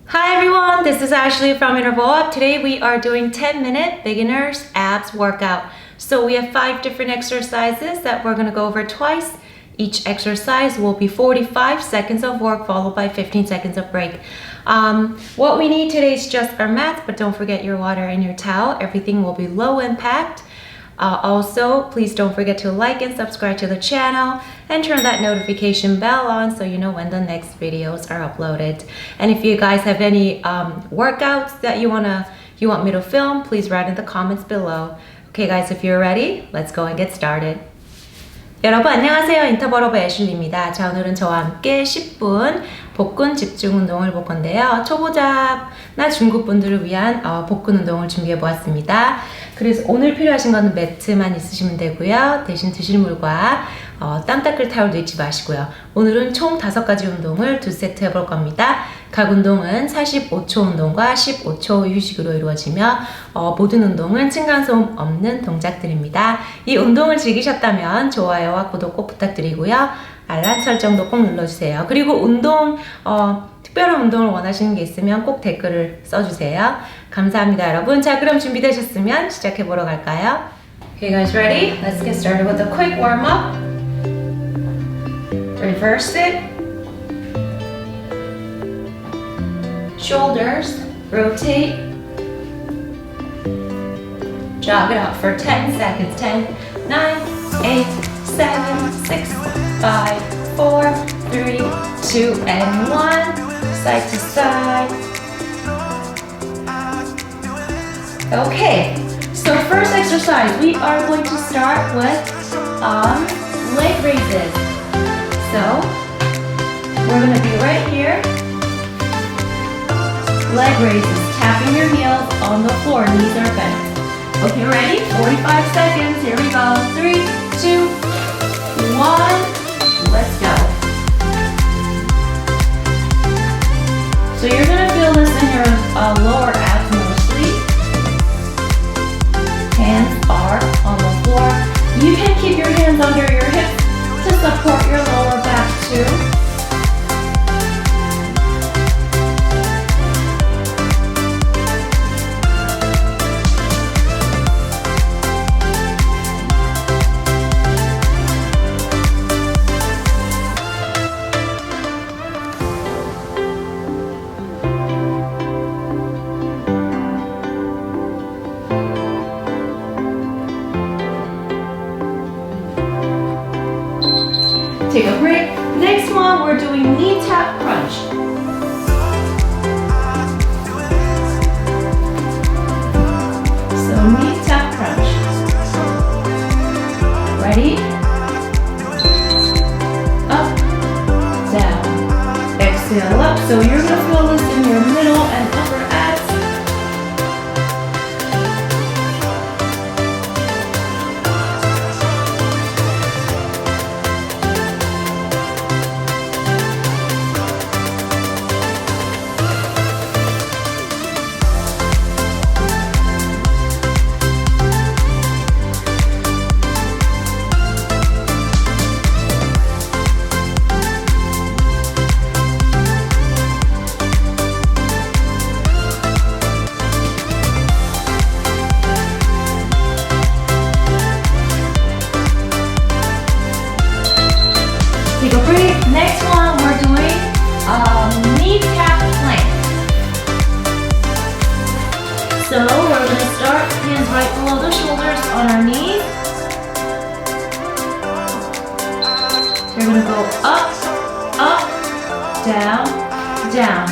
Hi everyone, this is Ashley from IntervalUp. Today we are doing 10-minute beginners abs workout. So we have 5 different exercises that we're going to go over twice. Each exercise will be 45 seconds of work followed by 15 seconds of break. What we need today is just our mats, but don't forget your water and your towel. Everything will be low impact. Also, please don't forget to like and subscribe to the channel and turn that notification bell on so you know when the next videos are uploaded. And if you guys have any workouts that you want me to film, please write in the comments below. Okay guys, if you're ready, let's go and get started. 여러분 안녕하세요. 인터벌업의 애슐리입니다. 자, 오늘은 저와 함께 10분 복근 집중 운동을 볼 건데요. 초보자나 중급분들을 위한 복근 운동을 준비해 보았습니다. 그래서 오늘 필요하신 거는 매트만 있으시면 되고요. 대신 드실 물과 땀 닦을 타올도 잊지 마시고요. 오늘은 총 5가지 운동을 2세트 해볼 겁니다. 각 운동은 45초 운동과 15초 휴식으로 이루어지며 모든 운동은 층간소음 없는 동작들입니다. 이 운동을 즐기셨다면 좋아요와 구독 꼭 부탁드리고요. 알람 설정도 꼭 눌러주세요. 그리고 특별한 운동을 원하시는 게 있으면 꼭 댓글을 써주세요. 감사합니다, 여러분. 자, 그럼 준비되셨으면 시작해보러 갈까요? Okay, guys, ready? Let's get started with a quick warm-up. Reverse it. Shoulders, rotate. Jog it out for 10 seconds. 10, 9, 8, 7, 6, 5, 4, 3, 2, and 1. Side to side. Okay, so first exercise, we are going to start with leg raises. So, we're going to be right here. Leg raises, tapping your heels on the floor, knees are bent. Okay, ready? 45 seconds, here we go. 3, 2, 1, let's go. So you're going to feel this in your lower abs mostly. Hands are on the floor. You can keep your hands under your hips to support your lower back too. Take a break. Next one, we're doing knee tap crunch. So knee tap crunch. Ready? Up, down. Exhale up. So you're going to feel this in your middle and upper abs. Take a break. Next one, we're doing knee tap plank. So we're going to start hands right below the shoulders on our knees. We're going to go up, up, down, down.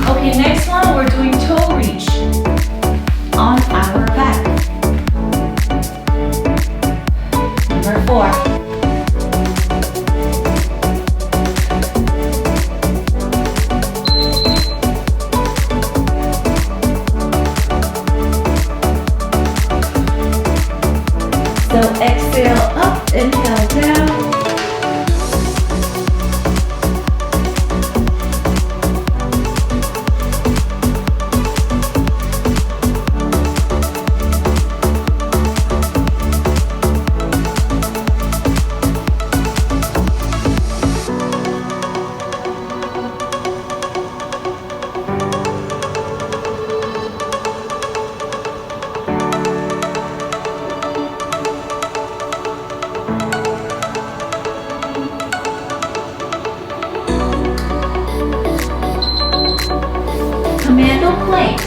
Okay, next one, we're doing toe reach. plank.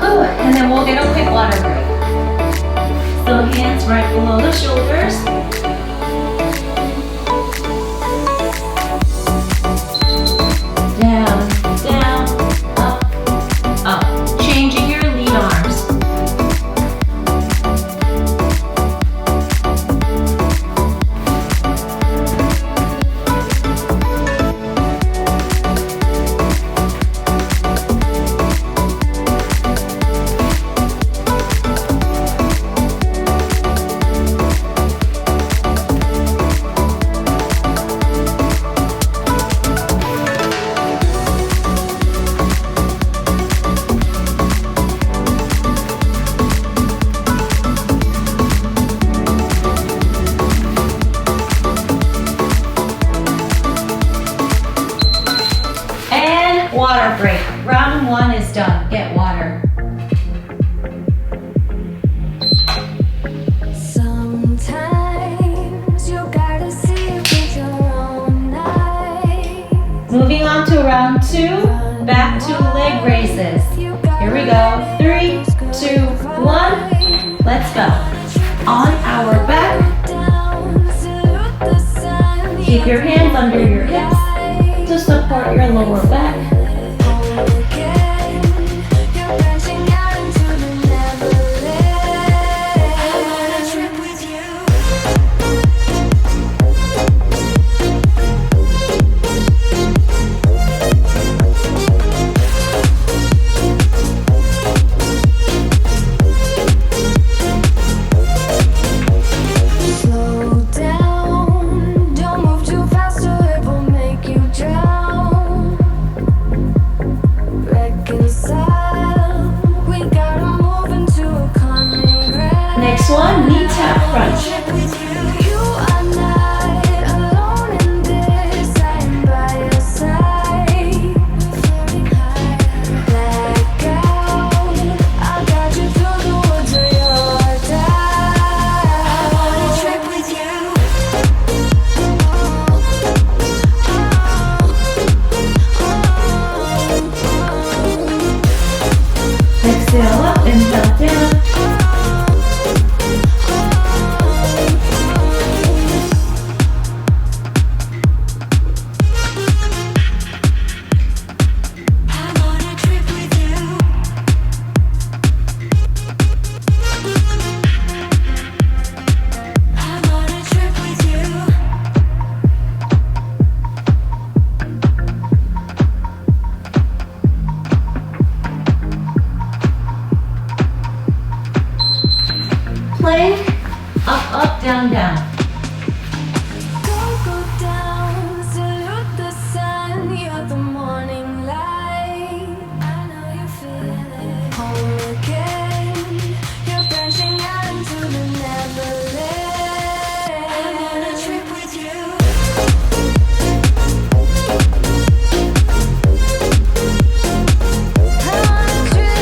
Ooh, and then we'll get a quick water break. So hands right below the shoulders. Down, down, up, up. Changing your lead arms. Water break. Round one is done. Get water. Sometimes you gotta see it with your own eyes. Moving on to round two. Back to leg raises. Here we go. 3, 2, 1. Let's go. On our back. Keep your hands under your hips to support your lower back. Next one, knee tap crunch. Exhale up, inhale down. Plank, up, up, down, down. Go down, salute the sun, you're the morning light. I know you feel it. Home again, you're branching out into the neverland. I wanna trip with you. I wanna trip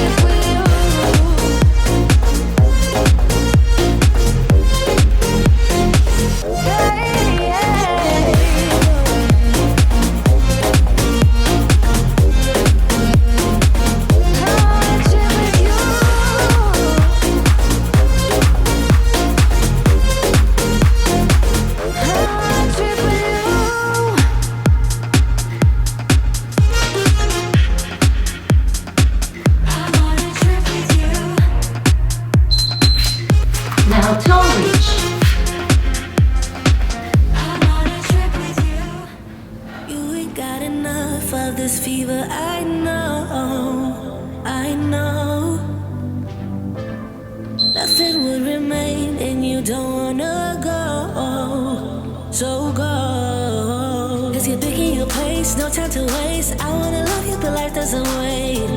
with you. Now toe reach. You ain't got enough of this fever, I know, I know. Nothing will remain and you don't wanna go, so go. Cause you're thinking your place, no time to waste. I wanna love you but life doesn't wait.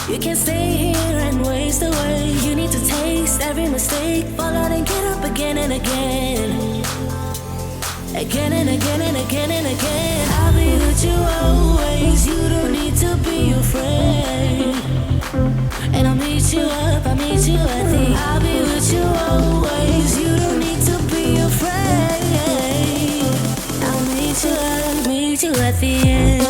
You can't stay here and waste away. You need to taste every mistake, fall out and get up again and again. Again and again and again and again. I'll be with you always. You don't need to be afraid. And I'll meet you up, I'll meet you at the. I'll be with you always. You don't need to be afraid. I'll meet you up, meet you at the end.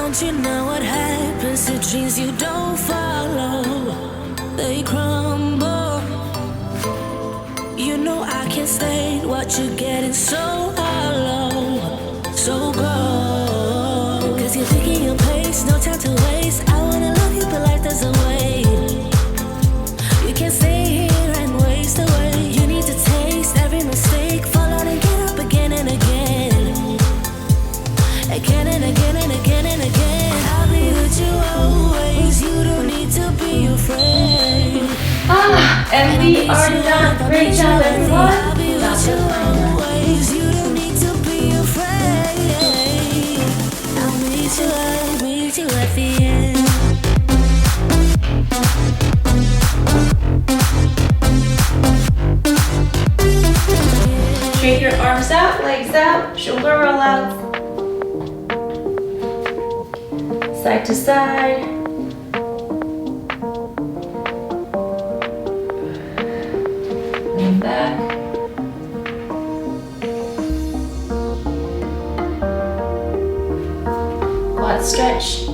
Don't you know what happens to dreams you don't follow? They crumble. You know I can't stay what you're getting so hollow. So go, cause you're picking your pace, no time to waste. I wanna love you but life doesn't wait. You can't stay here and waste away. You need to taste every mistake, fall out and get up again and again. Again and again and again and again. I'll be with you always, you don't need to be afraid. And we are done. Great job, everyone. I'll be with you always, you don't need to be afraid. I'll meet you at the end. Straight your arms out, legs out, shoulder roll out. Side to side. Lean back. Quad stretch.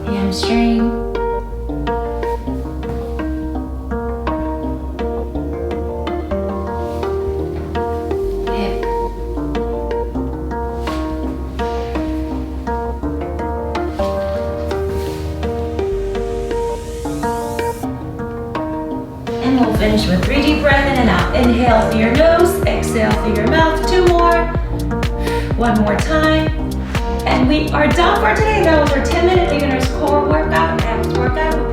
Hamstring. Hip. And we'll finish with 3 deep breath in and out. Inhale through your nose, exhale through your mouth. 2 more. 1 more time. And we are done for today. That was our 10-minute beginner's core workout, abs workout.